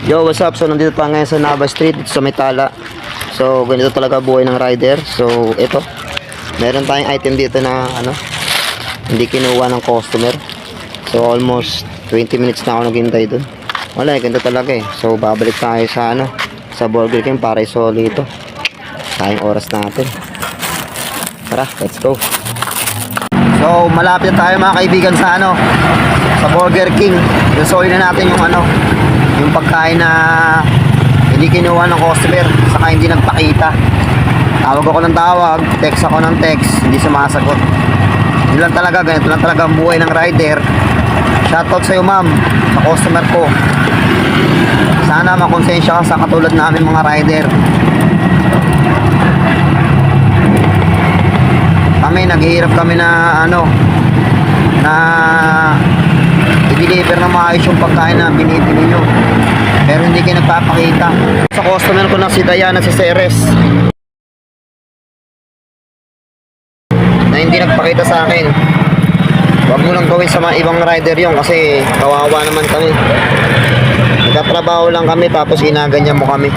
Yo, what's up? So, nandito tayo ngayon sa Nava Street, dito sa Metala. So, ganito talaga buhay ng rider. So, ito. Meron tayong item dito na, hindi kinuha ng customer. So, almost 20 minutes na ako naghintay dun. Wala, ganito talaga eh. So, babalik tayo sa, sa Burger King para isoli ito. Sayang oras natin. Tara, let's go. So, malapit tayo mga kaibigan sa, sa Burger King. Isoli na natin yung, yung pagkain na hindi kinuha ng customer, saka hindi nagpakita. Tawag ako ng tawag, text ako ng text, hindi sumasagot. Yun lang talaga, ganito lang talaga ang buhay ng rider. Shoutout sa'yo ma'am, sa customer ko. Sana makonsensya ka sa katulad namin mga rider. Kami, naghihirap kami na na i-deliver na maayos yung pagkain na binibili nyo, pero hindi kayo nagpapakita. Sa customer ko na si Diana, si Ceres, na hindi nagpakita sa akin. Huwag mo lang gawin sa mga ibang rider yung kasi kawawa naman kami. Nagtatrabaho lang kami tapos inaganyan mo kami.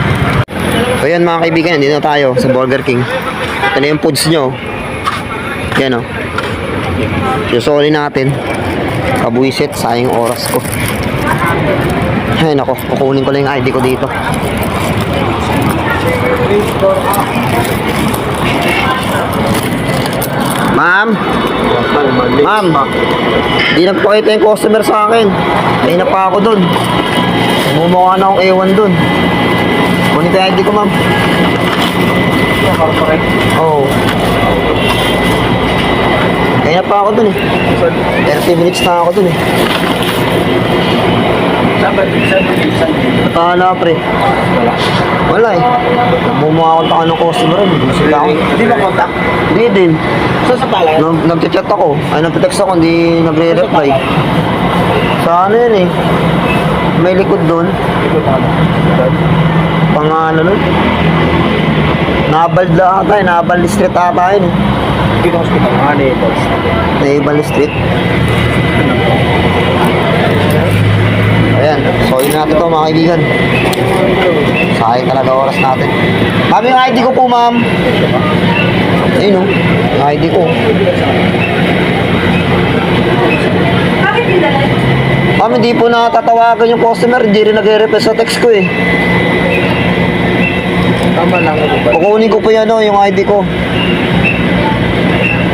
So yan mga kaibigan, dito na tayo sa Burger King. Ito na yung foods nyo. Yan o. Susuli natin. Kabuisit, sayang oras ko. Ay nako, kukunin ko lang yung ID ko dito. Ma'am, di nagpakita yung customer sa akin. Ay na pa ako dun. Mumukha na akong ewan dun. Kunin ko yung ID ko ma'am. Oo. Kaya pa ako dun eh. 30 minutes na ako dun eh. Nakahala pre. Wala eh. Mumukha akong taka ng customer rin. Hindi ba kontak? Hindi din. So sa pala? Nag-chat ako. Ay nag-text ako, hindi nagre-reply. Sa yan eh. May likod dun. Pangalan nun. Nabald ata eh. Nabald street ata yun eh. Dito hospital nga, Naibal Street. Ayan, so yun natin ito mga kaibigan. Sayang talaga oras natin. Ma'am, yung ID ko po ma'am. Ayun o, yung ID ko. Ma'am, hindi po natatawagan yung customer. Hindi rin nag-request sa text ko eh. Tama lang. Kukunin ko po yan yung ID ko.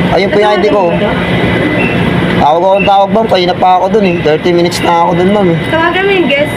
Ayun po yung ID ko. Tawag ma'am, kayo na pa ako dun eh. 30 minutes na ako dun ma'am eh. Tawagan mo yung guest.